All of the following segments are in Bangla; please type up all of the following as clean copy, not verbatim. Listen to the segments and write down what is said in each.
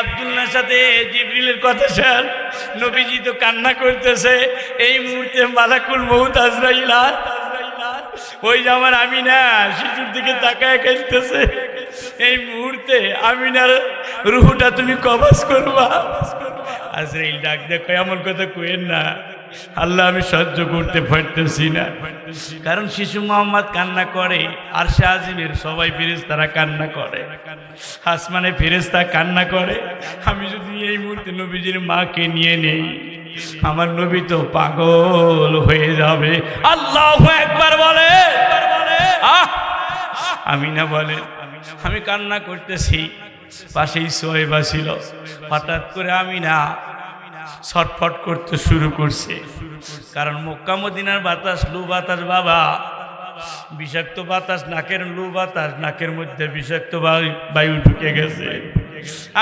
আব্দুল্লাহর সাথে জিবরিলের কথা শুন, নবীজি তো কান্না করতেছে। এই মুহূর্তে মালাকুল মউত আজরাইল ওই যে আমার আমিনা শিশুর দিকে তাকায় কাঁদতেছে। এই মুহূর্তে আমিনার রুহটা তুমি কবজ করবা। আজরাইল ডাক দেখো, এমন কথা কইেন না আল্লাহ, আমি সহ্য করতে পারতেছি না। কারণ শিশু মোহাম্মদ কান্না করে, আর শাহজিমের সবাই ফেরেশতারা কান্না করে, আসমানে ফেরেশতা কান্না করে। আমি যদি এই মুহূর্তে নবীজির মাকে নিয়ে নেই, আমার নবী তো পাগল হয়ে যাবে। আল্লাহু আকবার বলে। আমিনা বলে, আমি কান্না করতেছি, পাশেই সোহেবা ছিল। হঠাৎ করে আমিনা ছটফট করতে শুরু করছে। কারণ মক্কা মদিনার বাতাস লু বাতাস বাবা, বিষাক্ত বাতাস, নাকের লু বাতাস, নাকের মধ্যে বিষাক্ত বায়ু ঢুকে গেছে।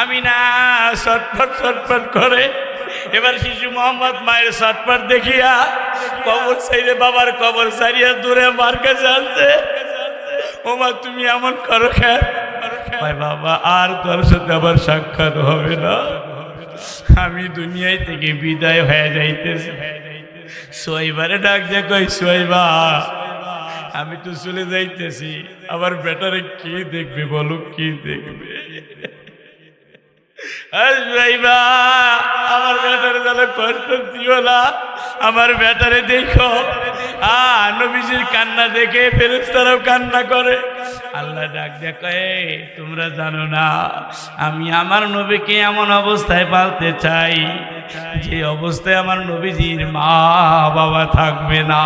আমিনা ছটফট ছটফট করে। এবার শিশু মোহাম্মদ মায়ের ছটফট দেখিয়া কবর সাইডে, বাবার কবর সারিয়া দূরে মার কাছে আসছে। ও মা, তুমি এমন করো কেন? বাবা, আর তোর সাথে আবার সাক্ষাৎ হবে না, আমি দুনিয়ায় থেকে বিদায় হয়ে যাইতেছি। সোহেবারে ডাক দিয়ে কই, সোহেবা আমি তো চলে যাইতেছি, আবার বেটারে কি দেখবে বলো, কি দেখবে? সোহেবা, আমার বেটারে তাহলে কষ্ট দিও না, আমার বেটারে দেখো। নবীজির কান্না দেখে ফেরেশতারাও কান্না করে। আল্লাহ ডাক দেখে, তোমরা জানো না আমি আমার নবীকে এমন অবস্থায় পালতে চাই যে অবস্থায় আমার নবীজির মা বাবা থাকবে না।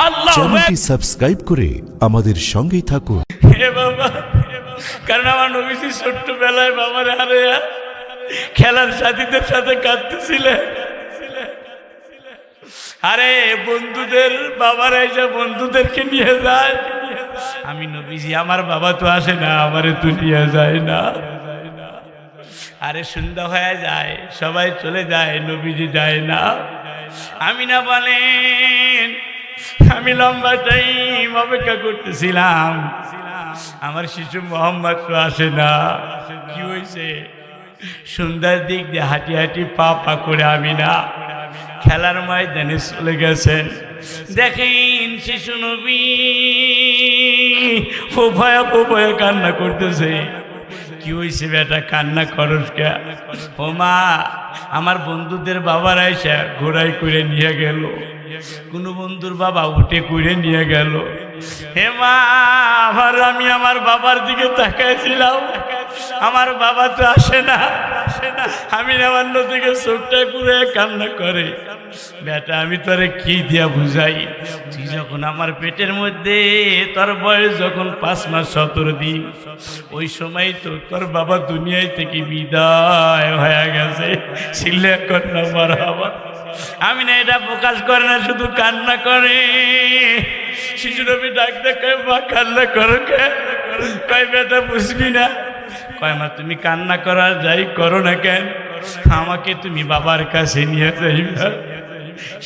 আল্লাহ চ্যানেলটি সাবস্ক্রাইব করে আমাদের সঙ্গেই থাকুন। হে বাবা, কারণ আমার নবীজি ছোট্টবেলায় বাবার হারে খেলার সাথীদের সাথে কাঁদতেছিলেন। আরে বন্ধুদের বাবার এসে বন্ধুদেরকে নিয়ে যায়। আমি নবীজি, আমার বাবা তো আসে না, আমারে তো নিয়ে যায় না। আরে সন্ধ্যা হয়ে যায়, সবাই চলে যায়, নবীজি যায় না। আমিনা বলেন, আমি লম্বা টাইম অপেক্ষা করতেছিলাম, আমার শিশু মোহাম্মদ তো আসে না। কি হয়েছে? সন্ধ্যার দিক দিয়ে হাঁটি হাঁটি পা পা করে আমিনা খেলার ময়দানে চলে গেছেন। দেখেন শিশু নবী ফোফায়া ফোফায়া কান্না করতেছে। কি হয়েছে বেটা, কান্না করস কে? ও মা, আমার বন্ধুদের বাবারা এসে ঘোড়ায় করে নিয়ে গেল, কোন বন্ধুর বাবা উঠে করে নিয়ে গেল। হে মা, আমি আমার বাবার দিকে তাকাইছিলাম, আমার বাবা তো আসে না। আমি আমার নদীকে চোখটা ঘুরে কান্না করে। বেটা, আমি তোরে কি দিয়া বুঝাই? তুই যখন আমার পেটের মধ্যে, তোর বয়স যখন 5 মাস 17 দিন, ওই সময় তো তোর বাবা দুনিয়ায় থেকে বিদায় হয়ে গেছে। ছিলে কন্যা মারহাবা। আমি না এটা প্রকাশ করে না, শুধু কান্না করে। শিশু নবী ডাক দেখে, মা কান্না করো কে? কয় বেটা বুঝবি না? কয় মা, তুমি কান্না করার যাই করো না কেন, আমাকে তুমি বাবার কাছে নিয়ে যাইবা।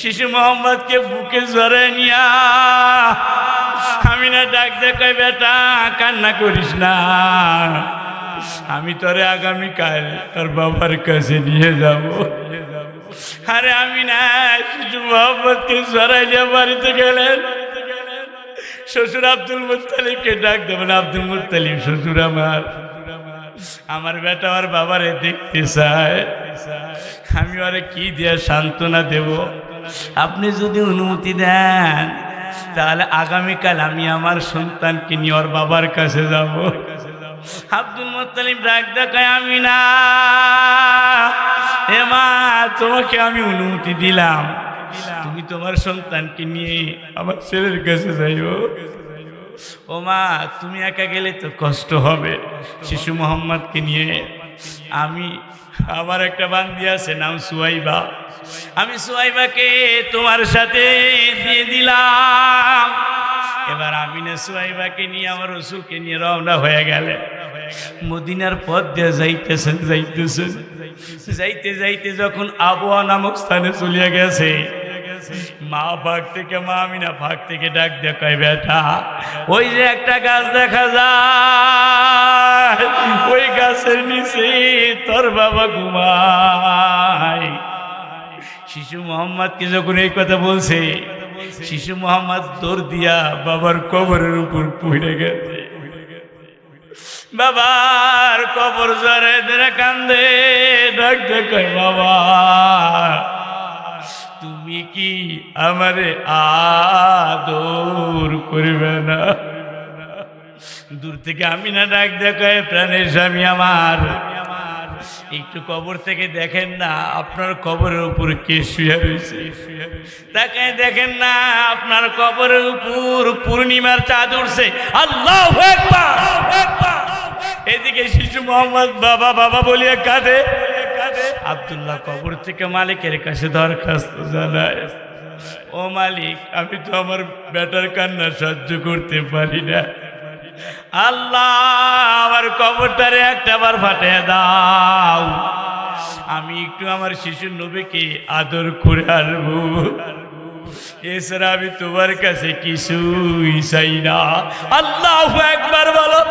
শিশু মোহাম্মদকে বুকে জড়ায় নিয়া আমি না ডাক দেখে, বেটা কান্না করিস না, আমি তোরে আগামীকাল তোর বাবার কাছে নিয়ে যাব। আরে আমি না শিশু মোহাম্মদকে জড়াই নিয়ে বাড়িতে গেলেন। শ্বশুর আব্দুল মুত্তালিবকে ডাক দেবেন, আব্দুল মুত্তালিব শ্বশুর আমার বেটা আর বাবারে দেখতে চায়, আমি ওরে কি দিয়ে সান্ত্বনা দেব? আপনি যদি অনুমতি দেন তাহলে আগামীকাল আমি আমার সন্তানকে নিয়ে ওর বাবার কাছে যাব। আব্দুল মুত্তালিব ডাক দেখায়, আমি না এ মা, তোমাকে আমি অনুমতি দিলাম, তুমি তোমার সন্তানকে নিয়ে আমার ছেলের কাছে যাইও। ও মা, তুমি একা গেলে তো কষ্ট হবে, শিশু মোহাম্মদকে নিয়ে আমি, আমার একটা বান্দি আছে নাম সুয়াইবা, আমি সুয়াইবাকে তোমার সাথে দিয়ে দিলাম। এবার আমি না সুয়াইবাকে নিয়ে আমার রসুলকে নিয়ে রওনা হয়ে গেলে। মদিনার পথ দিয়ে যাইতেছেন যাইতে যাইতে যখন আবওয়া নামক স্থানে চলিয়া গেছে, মা ভাগ থেকে মা আমিনা ভাগ থেকে ডাক দেখায় বেটা ওই যে একটা গাছ দেখা যায় ওই গাছের নিচে তোর বাবা ঘুমায়। শিশু মোহাম্মদকে যখন এই কথা বলছে শিশু মোহাম্মদ দৌড় দিয়া বাবার কবরের উপর পড়ে গেছে। বাবার কবর জরে ধরে কান্দে ডাক দেখায় বাবা তুমি কি আমারে আদর করবে না? দূর থেকে আমিনা ডাক দেখায় প্রাণের স্বামী আমার একটু কবর থেকে দেখেন না আপনার কবরের উপর কে শুয়ে রয়েছে, তাকায় দেখেন না আপনার কবরের উপর পূর্ণিমার চাঁদ উঠছে। আল্লাহু আকবার। এদিকে শিশু মোহাম্মদ বাবা বাবা বলিয়া কাঁদে। আব্দুল্লাহ কবর থেকে মালিকের কাছে দরখাস্ত জানায় ও মালিক আমি তো আমার বেটার কান্না সহ্য করতে পারি না, আল্লাহ আমার কবরটারে একটাবার ফাটিয়ে দাও, আমি একটু আমার শিশু নবীকে আদর করে আসবো, এছাড়া আমি তোমার কাছে কিছুই চাই না। আল্লাহু আকবার বলো।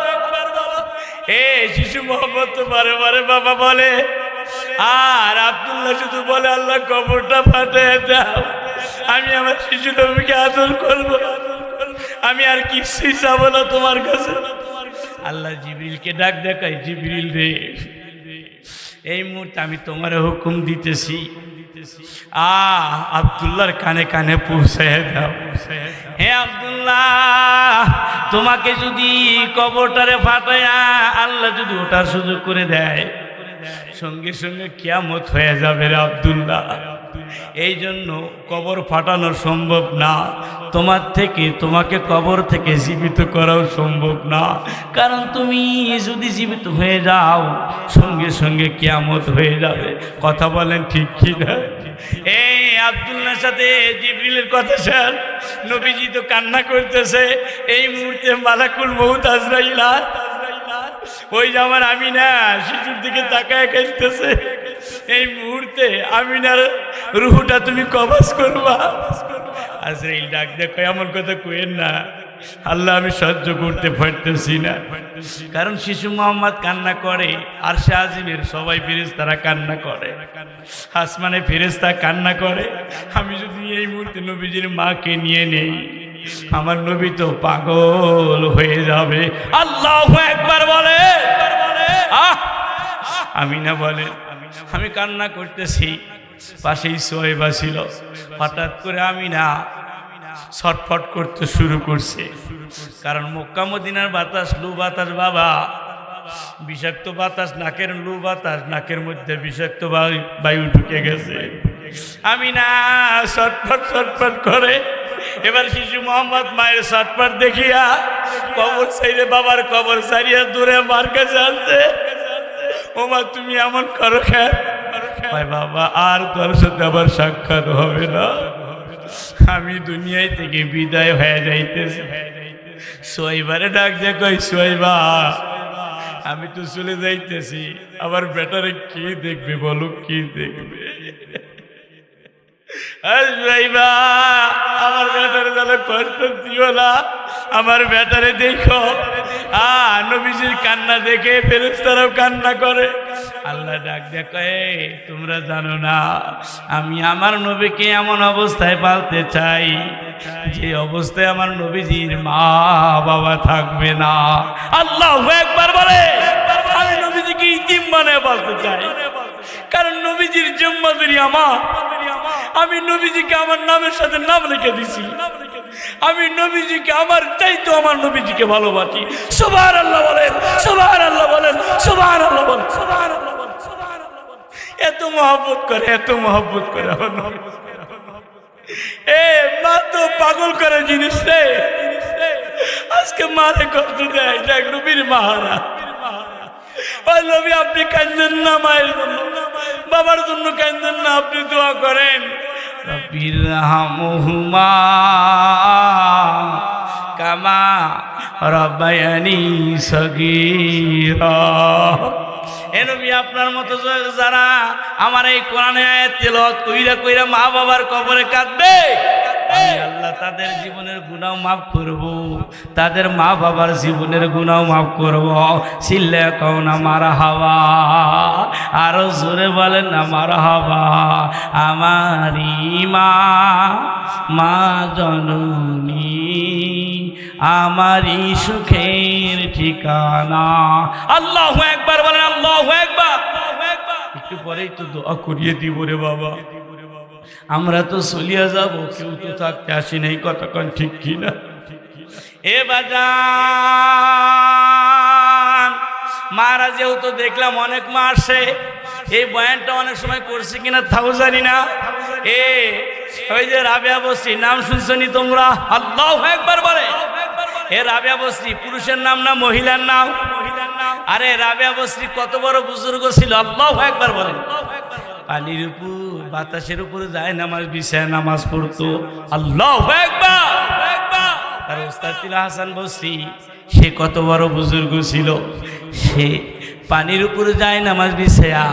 এ শিশু মোহাম্মদ তো বারে বারে বাবা বলে আর আব্দুল্লাহ শুধু বলে আল্লাহ কবরটা ফাটিয়ে দাও, আমি আমার শিশু নবীকে আদর করবো, আমি আর কিছুই চাবো না তোমার কাছে। আল্লাহ জিবরিলকে ডাক দেখায় জিবরিল রে এই মুহূর্তে আমি তোমার হুকুম দিতেছি আব্দুল্লাহর কানে কানে পৌঁছায় দাও। হে আব্দুল্লাহ তোমাকে যদি কবরটারে ফাটায়া আল্লাহ যদি ওটার সুযোগ করে দেয় সঙ্গে সঙ্গে কিয়ামত হয়ে যাবে রে আব্দুল্লাহ, এই জন্য কবর ফাটানো সম্ভব না, তোমার থেকে তোমাকে কবর থেকে জীবিত করাও সম্ভব না, কারণ তুমি যদি জীবিত হয়ে যাও সঙ্গে সঙ্গে কিয়ামত হয়ে যাবে। কথা বলেন ঠিক কি না? এই আব্দুল্লাহর সাথে জিবরিলের কথা স্যার নবীজি তো কান্না করতেছে, এই মুহূর্তে মালাকুল মউত আজরাইল ওই যে আমার আমিনা শিশুর দিকে তাকায় কাঁদতেছে, এই মুহূর্তে আমিনার রুহটা তুমি কবজ করবা। আজরাইল ডাক দেখো এমন কথা কইেন না, আল্লাহ আমি সহ্য করতে পারতেছি না, কারণ শিশু মোহাম্মদ কান্না করে আর সে আজিমের সবাই ফেরেশতারা কান্না করে, আসমানে ফেরেশতা কান্না করে। আমি যদি এই মুহূর্তে নবীজির মাকে নিয়ে নেই আমার নবী তো পাগল হয়ে যাবে। আল্লাহু আকবার বলে। আমিনা বলে আমি কান্না করতেছি, পাশেই সোহেবা ছিল, হঠাৎ করে আমিনা ছটফট করতে শুরু করছে, কারণ মক্কা মদিনার বাতাস লু বাতাস বাবা, বিষাক্ত বাতাস, নাকের লু বাতাস, নাকের মধ্যে বিষাক্ত বায়ু ঢুকে গেছে। আমিনা ছটফট ছটফট করে। এবার শিশু মোহাম্মদ মায়ের ছটফট দেখিয়া কবর সাইরে বাবার কবর সারিয়া দূরে মার কাছে আসছে, ও মা তুমি এমন করো কেন? বাবা আর তোর সাথে আবার সাক্ষাৎ হবে না, আমি দুনিয়ায় থেকে বিদায় হয়ে যাইতেছি। সোহেবারে ডাক দিয়ে কই সোহেবা আমি তো চলে যাইতেছি, আবার বেটারে কি দেখবে বলো, কি দেখবে? আমার বেটারে তাহলে কষ্ট দিও না, আমার বেটারে দেখো। নবীজির কান্না দেখে ফেরেশতারাও কান্না করে। আল্লাহ ডাক দেখে তোমরা জানো না আমি আমার নবীকে এমন অবস্থায় পালতে চাই যে অবস্থায় আমার নবীজির মা বাবা থাকবে না। আল্লাহু আকবার বলে। আমি নবীজিকে ইতিম বানায় পালতে চাই, কারণ নবীজির জিম্মাদারি আমার। আমি নবীজিকে আমার নামের সাথে নাম লিখে দিছি, আমি নবীজিকে আমার চাইতো আমার নবীজিকে ভালোবাসি। সুবহানাল্লাহ বলেন, সুবহানাল্লাহ বলেন, সুবহানাল্লাহ বলেন, সুবহানাল্লাহ বলেন। এত মহব্বত করে, এত মহব্বত করে আমার নবী। এ মা তো পাগল করে জিনিস রে, আজকে মারে কষ্ট দেয়, দেখ নবীর মাহারা। ওই নবী আপনি কাঁদেন না মায়ের জন্য, বাবার জন্য কাঁদেন না, আপনি দোয়া করেন রব্বির রাহমহুমা কামা রব্বায়ানি সগীরা। হে নবী আপনার মতো যারা আমার এই কোরআনে আয়াত তেলাওয়াত কইরা কইরা মা বাবার কবরে কাঁদবে, আমি আল্লাহ তাদের জীবনের গুনাহ মাফ করব, তাদের মা বাবার জীবনের গুনাহ মাফ করব। চিল্লা কও না মারহাবা, আরো জোরে বলেন না মারহাবা। আমারি মা জননী আমারি সুখের ঠিকানা। আল্লাহু আকবার বলেন, আল্লাহু আকবার। একটু পরেই তো দোয়া করিয়ে দিব রে বাবা, আমরা তো চলিয়া যাব, কেউ তো থাকতে আসি নাই, কতক্ষণ ঠিক কিনা? এ বাজান মারা যেহেতু দেখলাম অনেক মা আসে, এই বয়ানটা অনেক সময় করছি কিনা তাও জানি না। ওই যে রাবেয়া বস্তি নাম শুনছনি তোমরা? আল্লাহু আকবার বলে। এ রাবেয়া বস্তি পুরুষের নাম না মহিলার নাম? আরে রাবেয়া বস্তি কত বড় বুজুর্গ ছিল, আল্লাহু আকবার বলেন। পানির উপর বাতাসের উপর যায় নামাজ বিছায় নামাজ পড়তো, আল্লাহু আকবার। আর ওস্তাদ ছিল হাসান বস্তি, সে কত বড় বুজুর্গ ছিল, সে পানির উপরে যায় নামাজ বিছায়া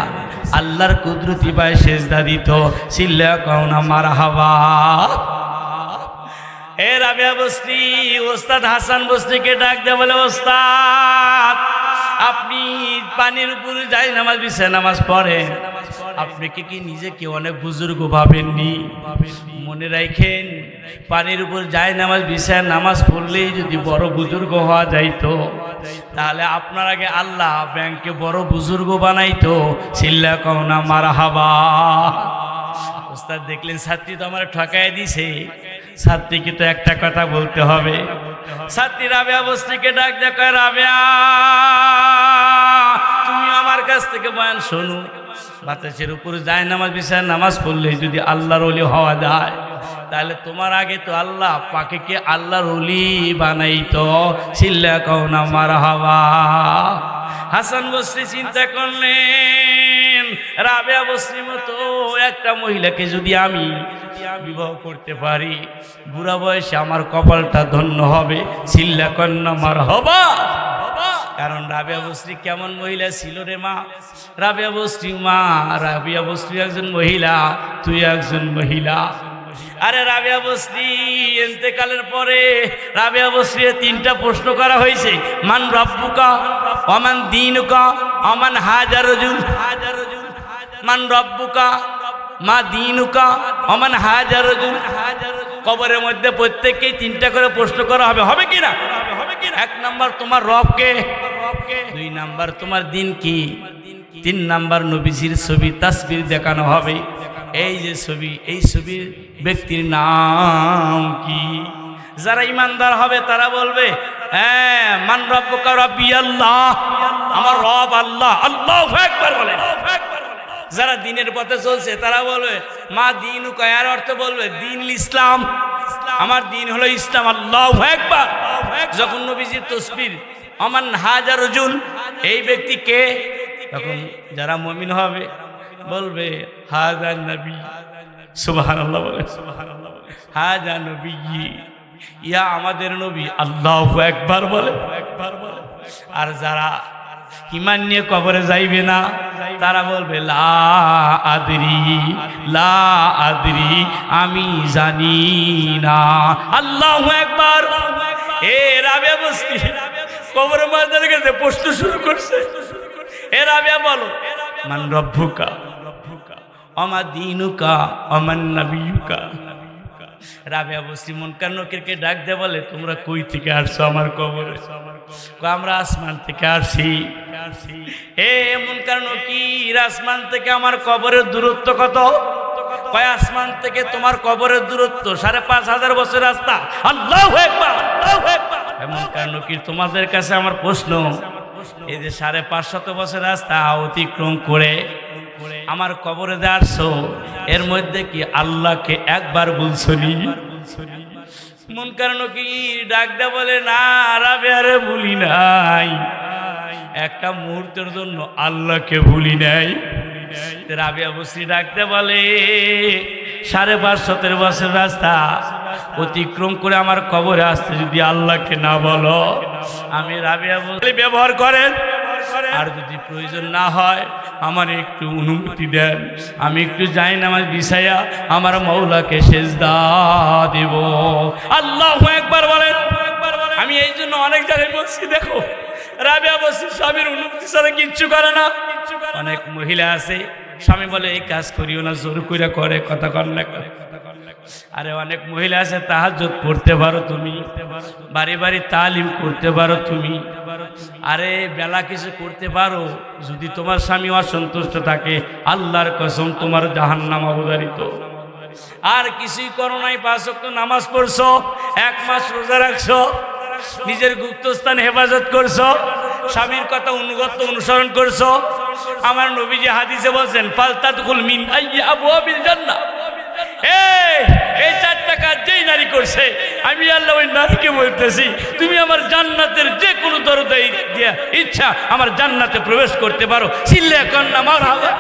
আল্লাহর কুদরতি পায় সেজদা দিত। চিল্লা কও না মারহাবা। এ রাবেয়া বস্তি ওস্তাদ হাসান বস্তিকে ডাক দেয়া বলে, ওস্তাদ আপনি পানির উপরে যাই নামাজ বিছায় নামাজ পড়েন, আপনি কি নিজেকে অনেক বুজুর্গ ভাবেননি? মনে রাখেন, পানির উপর যায় নামাজ বিছায় নামাজ পড়লেই যদি বড় বুজুর্গ হওয়া যাইতো, তাহলে আপনার আগে আল্লাহ ব্যাংকে বড় বুজুর্গ বানাইতো। চিল্লা কও না মারহাবা। ওস্তাদ দেখলেন ছাত্রী তো আমার ঠকায় দিছে, ছাত্রীকে তো একটা কথা বলতে হবে। ছাত্রী রাবেয়া বস্তিকে ডাক দেয়া কয়, রাবেয়া তুমি আমার কাছ থেকে বয়ান শোনো, বাতাসের উপরে যায় নামাজ বিছায় নামাজ পড়লে যদি আল্লাহর ওলি হওয়া যায়, তাহলে তোমার আগে তো আল্লাহ পাকে আল্লাহর ওলি বানাইতো। চিল্লা কও না মারহাবা। হাসান বস্তি চিন্তা করলেন, রাবেয়া বস্তির মতো একটা মহিলাকে যদি আমি বিবাহ করতে পারি, বুড়া বয়সে আমার কপালটা ধন্য হবে। চিল্লা কন্যা মারহাবা। কারণ রাবেয়া বস্তি কেমন মহিলা ছিল রে মা? রাবেয়া বস্তি মা, রাবেয়া বস্তি একজন মহিলা, তুই একজন মহিলা। আরে রাবেয়া বস্তি ইন্তেকালের পরে রাবেয়া বস্তির তিনটা প্রশ্ন করা হয়েছে, মান রব্বুকা ওমান দীনুকা ওমান হাজারুল। মান রব্বুকা মা দীনুকা ওমান হাজারুল। কবরের মধ্যে প্রত্যেককেই তিনটা করে প্রশ্ন করা হবে, হবে কি না? এক নাম্বার তোমার রবকে, দুই নাম্বার তোমার দিন কি, তিন নাম্বার নবীজির ছবি তাসবির দেখানো হবে। এই যে ছবি, এই ছবির ব্যক্তির নাম কি? যারা ইমানদার হবে তারা বলবে, হ্যাঁ মান রব্বুকা রব্বি আল্লাহ, আমার রব আল্লাহ, আল্লাহু আকবার বলেন। যারা দিনের পথে চলছে তারা বলবে মা দীনুকা, এর অর্থ বলবে দীনুল ইসলাম, আমার দিন হলো ইসলাম, আল্লাহু আকবার। যখন নবীজির তাসবির আমান হাজারুল, এই ব্যক্তি কে? তখন যারা মুমিন হবে বলবে হাজা নবী, সুবহানাল্লাহ বলে, সুবহানাল্লাহ বলে, হাজা নবী, ইয়া আমাদের নবী, আল্লাহু আকবার বলে, একবার বলে। আর যারা ঈমান নিয়ে কবরে যাইবে না তারা বলবে লা আদরি, লা আদরি, আমি জানি না। আল্লাহু আকবার। এ রাবেয়া বস্তি কবরের মধ্যে গেছে প্রশ্ন শুরু করছে, এ রাবেয়া বলো মান রব্বুকা ওমা দীনুকা ওমান নবিয়ুকা। রাবেয়া বস্তি মুনকার নকিরকে ডাক দে বলে, তোমরা কই থেকে আসছো আমার কবরে? আমরা আসমান থেকে আসি। এ মুনকার নকির, আসমান থেকে আমার কবরের দূরত্ব কত? কয় আসমান থেকে তোমার কবরের দূরত্ব ৫,৫০০ বছর রাস্তা। আল্লাহু আকবার, আল্লাহু আকবার। মুনকার নকির, তোমাদের কাছে আমার প্রশ্ন, এই যে ৫৫০ বছর রাস্তা অতিক্রম করে আমার কবরে যে আসছো, এর মধ্যে কি আল্লাহকে একবার বলছনি? মুনকার নকির ডাক দে বলে, না রাবেয়া রে ভুলি নাই, একটা মুহূর্তের জন্য আল্লাহকে ভুলি নাই। রাবেয়া বস্তি ডাকতে বলে, ৫৫০ বছর রাস্তা অতিক্রম করে আমার কবরে আসতে যদি আল্লাহকে না বলো, আমি রাবেয়া বস্তি ব্যবহার করেন আর যদি প্রয়োজন না হয় আমার একটু অনুমতি দেন, আমি একটু যাই নামাজ বিছাইয়া আমার মওলাকে সেজদা দেব। আল্লাহু আকবার বলেন। আমি এই জন্য অনেক জায়গায় বলছি, দেখো রাবেয়া বলছি স্বামীর অনুমতি ছাড়া কিচ্ছু করে না। অনেক মহিলা আছে স্বামী বলে এই কাজ করিও না, জোর কইরা করে, কথা কর না করে। আরে অনেক মহিলা আছে তাহাজ্জুদ পড়তে পারো তুমি, বাড়ি বাড়ি তালিম করতে পারো তুমি, আরে বেলা কিছু করতে পারো, যদি তোমার স্বামী অসন্তুষ্ট থাকে আল্লাহর কসম তোমার জাহান্নাম অবধারিত। আর কিছুই করো নাই, 5 ওয়াক্ত নামাজ পড়ছো, 1 মাস রোজা রাখছো, নিজের গুপ্তস্থান হেফাজত করছো, স্বামীর কথা অনুগত অনুসরণ করছো। আমার নবীজি হাদিসে বলছেন ফালতাদখুল মিন আইয়ি আবওয়াবিল জান্নাহ। এই 4টা কাজ যেই নারী করছে আমি আল্লাহ ওই নারীকে বলতেছি তুমি আমার জান্নাতের যে কোনো দরজায় দিয়া ইচ্ছা আমার জান্নাতে প্রবেশ করতে পারো। চিল্লা কন্না মারহাবা।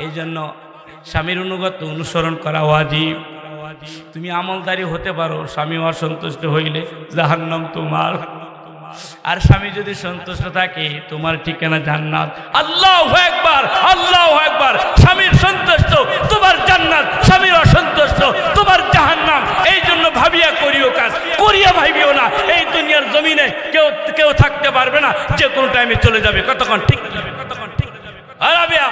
এই জন্য স্বামীর অনুগত অনুসরণ করা ওয়াজিব। তুমি আমলদারি হতে পারো, স্বামী অসন্তুষ্ট হইলে জাহান্নাম তোমার, আর স্বামী যদি সন্তুষ্ট থাকে তোমার ঠিকানা জান্নাত। আল্লাহু আকবার, আল্লাহু আকবার। স্বামীর সন্তুষ্ট তোমার জান্নাত, স্বামীর অসন্তুষ্ট তোমার জাহান্নাম। এই জন্য ভাবিয়া করিও কাজ, করিয়া ভাবিও না। এই দুনিয়ার জমিনে কেউ থাকতে পারবে না, যে কোনো টাইমে চলে যাবে। কতক্ষণ ঠিক কতক্ষণ ঠিক। রাবেয়া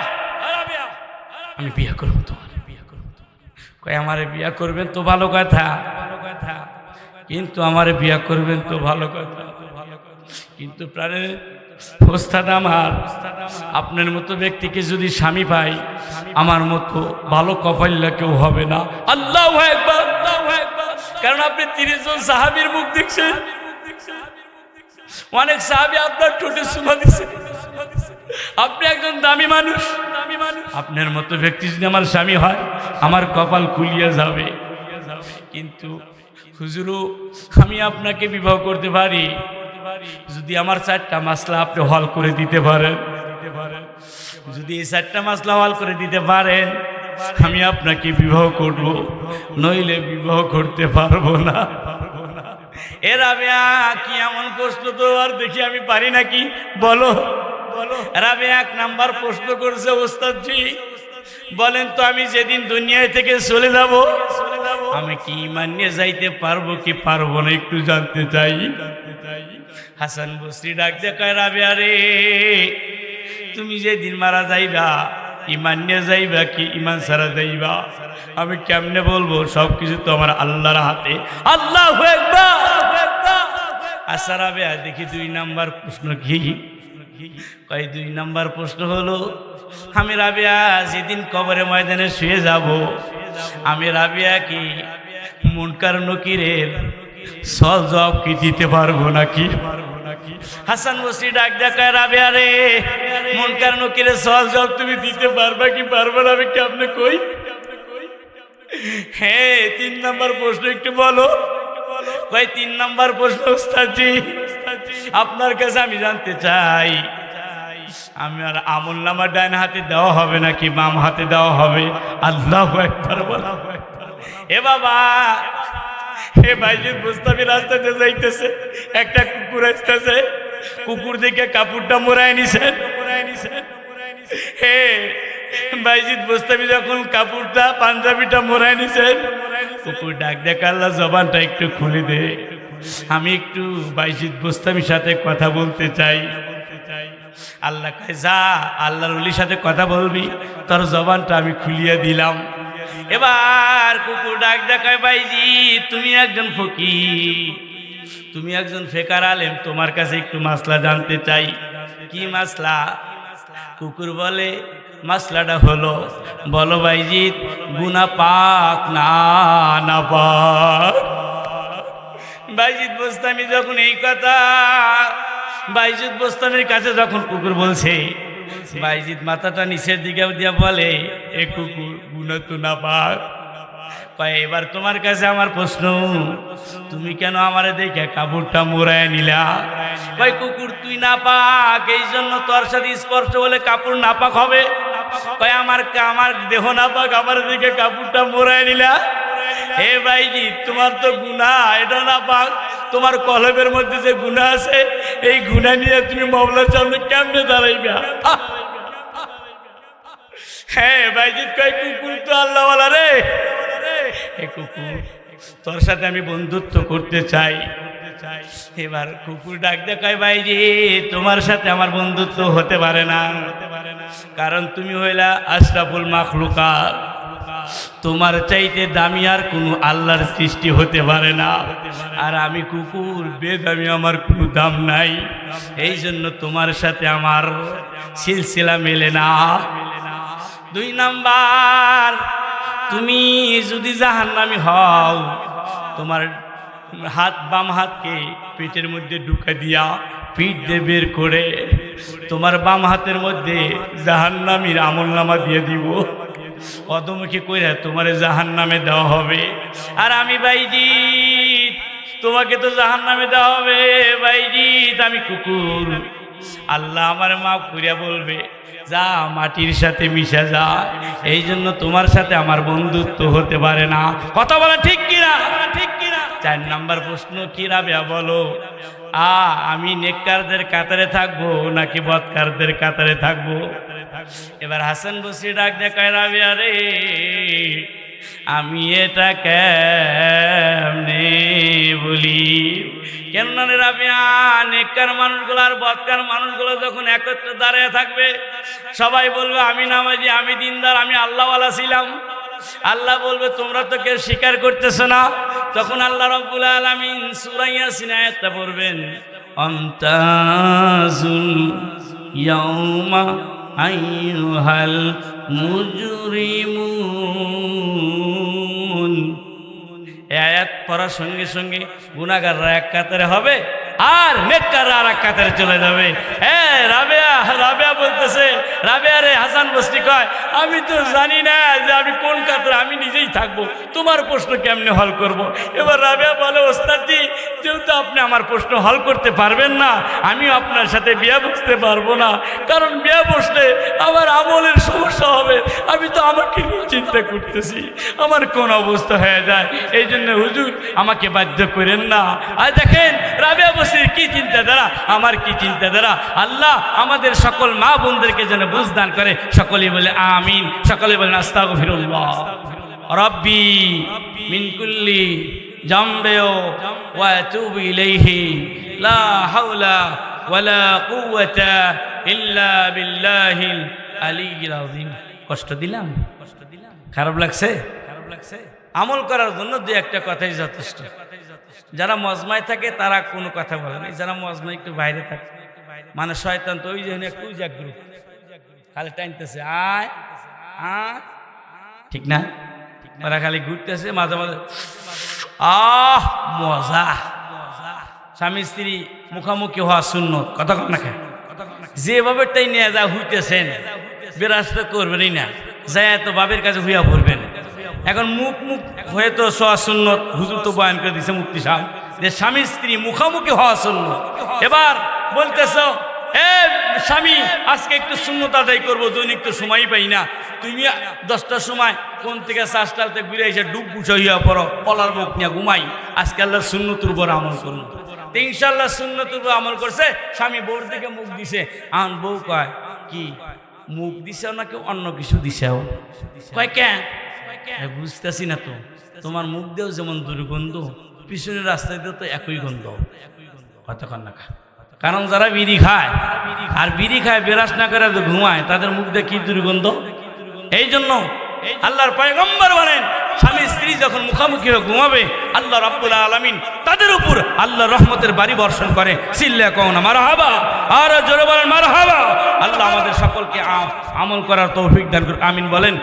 আমি বিয়ে করবো তোমার, বিয়ে করবো। কয় আমারে বিয়ে করবেন তো ভালো কথা, কিন্তু আমারে বিয়ে করবেন তো ভালো কথা, কিন্তু প্রাণের ওস্তাদ আমার আপনার মতো ব্যক্তিকে যদি স্বামী পাই আমার মতো ভালো কপাল্লা কেউ হবে না। আল্লাহু আকবার, আল্লাহু আকবার। কারণ আপনি 30 জন সাহাবীর মুখ দেখছেন, অনেক সাহাবী আপনার ঠোঁটে চুমা দিছে। আপনি একজন দামি মানুষ, আপনার মতো ব্যক্তি যদি আমার স্বামী হয় আমার কপাল খুলিয়া যাবে। কিন্তু হুজুরু আমি আপনাকে বিবাহ করতে পারি যদি আমার 4টা মাসলা আপনি হল করে দিতে পারেন। যদি এই 4টা মাসলা হল করে দিতে পারেন আমি আপনাকে বিবাহ করব, নইলে বিবাহ করতে পারবো না। এ রাবেয়া কি এমন প্রশ্ন তো আর দেখি আমি পারি নাকি, বলো বলো। রাবেয়া 1 নাম্বার প্রশ্ন করছে, ওস্তাদজি বলেন তো আমি যেদিন দুনিয়া থেকে চলে যাব আমি কি ঈমান নিয়ে যাইতে পারবো কি পারবো না একটু জানতে চাই। হাসান বসরি ডাক দিয়ে কয় রাবেয়া রে তুমি যেদিন মারা যাইবা ঈমান নিয়ে যাইবা কি ঈমান ছাড়া যাইবা আমি কেমনে বলবো, সবকিছু তো আমার আল্লাহর হাতে। আল্লাহু আকবার। আচ্ছা রাবেয়া দেখি 2 নাম্বার প্রশ্ন কি? কয় 2 নাম্বার প্রশ্ন হলো আমি রাবেয়া যেদিন কবরে ময়দানে শুয়ে যাব আমি রাবেয়া কি মুনকার নকিরের সওয়াল জবাব কি দিতে পারবো নাকি? হাসান বসরি ডাক দেখায় রাবেয়া রে মুনকার নকিরের সওয়াল জবাব তুমি দিতে পারবা কি পারবে না আমি কেমনে কই? হ্যাঁ 3 নাম্বার প্রশ্ন একটু বলো। কয় 3 নাম্বার প্রশ্ন ওস্তাদজি আপনার কাছে আমি জানতে চাই আমি আর আমল নামা ডান হাতে দেওয়া হবে নাকি বাম হাতে দেওয়া হবে? আল্লাহু আকবার বলা। এ বাবা হে বাইজিদ বুস্তামি রাস্তাতে যাইতেছে, একটা কুকুর আসতেছে, কুকুর দেখে কাপড়টা মোড়ায় নিছেন। হে বাইজিদ বুস্তামি যখন কাপড়টা পাঞ্জাবিটা মোড়ায় নিছেন কুকুর ডাক দেখা আল্লাহ জবানটা একটু খুলে দে, আমি একটু বাইজিদ বুস্তামির সাথে কথা বলতে চাই। আল্লাহ কয় যা আল্লাহর ওলির সাথে কথা বলবি, তোর জবানটা আমি খুলিয়ে দিলাম। এবার কুকুর ডাক দেখায় বাইজি তুমি একজন ফকির, তুমি একজন ফেকার আলেম, তোমার কাছে একটু মাসলা জানতে চাই। কি মাসলা? কুকুর বলে মাসলাটা হলো বলো বাইজি গুনাহ পাক না না পাক? বাইজিদ বোস্তামি যখন এই কথা বাইজিদ বোস্তামির কাছে যখন কুকুর বলছে বাইজিদ মাথাটা নিচের দিকে দিয়া বলে এ কুকুর গুনাহ তো না পাক। কয় এবার তোমার কাছে আমার প্রশ্ন তুমি কেন আমারে দেখে কাপড়টা মোড়ায় নিলা? কয় কুকুর তুই না পাক এই জন্য তোর সাথে স্পর্শ হলে কাপড় না পাক হবে? কয় আমার দেহ না পাক আমার দিকে কাপড়টা মোড়ায় নিলা? হে ভাইজি তোমার তো গুনাহ এটা না পাক, তোমার কলবের মধ্যে যে গুনাহ আছে এই গুনাহ নিয়ে তুমি মাওলার সামনে কেমনে দাঁড়াইবা? হ্যাঁ বাইজিৎ কয় কুকুর তো আল্লাহওয়ালা রে, এ কুকুর তোর সাথে আমি বন্ধুত্ব করতে চাই। এবার কুকুর ডাক দিয়ে কয় ভাইজি তোমার সাথে আমার বন্ধুত্ব হতে পারে না, কারণ তুমি হইলা আশরাফুল মাখলুকাত, তোমার চাইতে দামি আর কোনো আল্লাহর সৃষ্টি হতে পারে না, আর আমি কুকুর বেদামি, আমার কোনো দাম নাই, এই জন্য তোমার সাথে আমার সিলসিলা মেলে না। 2 নাম্বার, তুমি যদি জাহান্নামী হও তোমার বাম হাতকে পেটের মধ্যে ঢুকা দিয়া পিঠ দিয়ে বের করে তোমার বাম হাতের মধ্যে জাহান্নামীর আমলনামা দিয়ে দিব, অধমুখী কইরা তোমারে জাহান্নামে দেওয়া হবে। আর আমি বাইজিৎ তোমাকে তো জাহান্নামে দেওয়া হবে বাইজিৎ, আমি কুকুর, আল্লাহ আমার মাফ করিয়া বলবে যা মাটির সাথে মিশা যা, এই জন্য তোমার সাথে আমার বন্ধুত্ব হতে পারে না। কথা বলেন ঠিক কিনা? 4 নাম্বার প্রশ্ন কি রাবেয়া বলো, আমি নেককারদের কাতারে থাকবো নাকি বদকারদের কাতারে থাকবো? এবার হাসান বসরি ডাক দেখায় রাবেয়া রে আমি এটা কেমনে বলি, কেননা রাবেয়া নেককার মানুষগুলো আর বদকার মানুষগুলো যখন একত্রে দাঁড়িয়ে থাকবে সবাই বলবে আমি নামাজি, আমি দিনদার, আমি আল্লাহওয়ালা ছিলাম। আল্লাহ বলবে তোমরা তো কেউ স্বীকার করতেছ না, তখন আল্লাহ রাব্বুল আলামিন সূরা ইয়াসিন আয়াতটা পড়বেন, আমতাজুল ইয়াউমা আইয়ুহাল মুজরিমুন। এই আয়াত পড়ার সঙ্গে সঙ্গে গুনাহগাররা এক কাতারে হবে আর নেককাররা আর এক কাতারে চলে যাবে। হ্যাঁ রাবেয়া বলতেছে, রাবেয়া রে হাসান বসরি কয় আমি তো জানি না যে আমি কোন কাতারে, আমি নিজেই থাকবো, তোমার প্রশ্ন কেমনে হল করব। এবার রাবেয়া বলে ওস্তাদজি যেহেতু আপনি আমার প্রশ্ন হল করতে পারবেন না, আমিও আপনার সাথে বিয়া বসতে পারবো না, কারণ বিয়া বসলে আমার আমলের সমস্যা হবে, আমি তো আমাকে নিয়ে চিন্তা করতেছি আমার কোন অবস্থা হয়ে যায়, এই জন্য হুজুর আমাকে বাধ্য করেন না। আর দেখেন রাবেয়া বসরির কি চিন্তাধারা, আমার কি চিন্তাধারা। আল্লাহ আমাদের সকল মা বোনদেরকে যেন বুঝদান করে, সকলেই বলে আমিন, সকলে বলেন আস্তাগফিরুল্লাহ রব্বি মিন কুল্লি জামবেও ওয়া আতুবু ইলাইহি লা হাওলা ওয়ালা কুওয়াতা ইল্লা বিল্লাহিল আলিয়্যিল আযীম। কষ্ট দিলাম? খারাপ লাগছে? আমল করার জন্য 2-1টা কথাই যথেষ্ট। যারা মজমায় থাকে তারা কোনো কথা বলে না, যারা মজমায় একটু বাইরে থাকে মানে শয়তান তো ওই যে একটু গ্রুপ খালি টানতেছে আয় আয়, ঠিক না? ওরা খালি ঘুরতেছে মাঝে মাঝে, মজা। স্বামী স্ত্রী মুখামুখি হওয়া সুন্নত, কথা কন না কেন? যেভাবে টাই নিয়ে যা হইতেছেন বিরাজ তো করবেনই না, যায় তো বাবের কাছে হইয়া পড়বেন। এখন মুখ হয়ে তো সোয়া সুন্নত, হুজুর তো বয়ান করে দিছে মুফতি সাহেব যে স্বামী স্ত্রী মুখামুখি হওয়া সুন্নত। এবার বলতেছ এ স্বামী আজকে একটু সুন্নত আদায় করবো, দৈনিক তো সময়ই পাই না, তুমি 10টার সময় কোন থেকে 4টাতে ঘুরে এসে ডুব বুঝা হইয়া পড়ো, পলার মুখ নিয়ে ঘুমাই, আজকে আল্লাহ সুন্নতের উপর আমল করুন। তো ইনশাল্লাহ সুন্নতের উপর আমল করছে, স্বামী বউর দিকে মুখ দিছে, আন বউ কয় কি মুখ দিছেও নাকি অন্য কিছু দিছেও? কয় কেন? বুঝতেছি না তো, তোমার মুখ দিয়েও যেমন দুর্গন্ধ, পিছনের রাস্তায় দিয়েও তো একই গন্ধ। কতক্ষণ না, কারণ যারা বিড়ি খায় আর বিড়ি খায় বিরাস না করে ঘুমায়, তাদের মুখ দিয়ে কি দুর্গন্ধ। এই জন্য আল্লাহর পয়গম্বর বলেন স্বামী স্ত্রী যখন মুখামুখি হয়ে ঘুমাবে আল্লাহ রাব্বুল আলামিন তাদের উপর আল্লাহ রহমতের বাড়ি বর্ষণ করে। সিল্লা কওনা মারহাবা, আর জোরে বলেন মারহাবা। আল্লাহ আমাদের সকলকে আমল করার তৌফিক দান করুন, আমিন বলেন।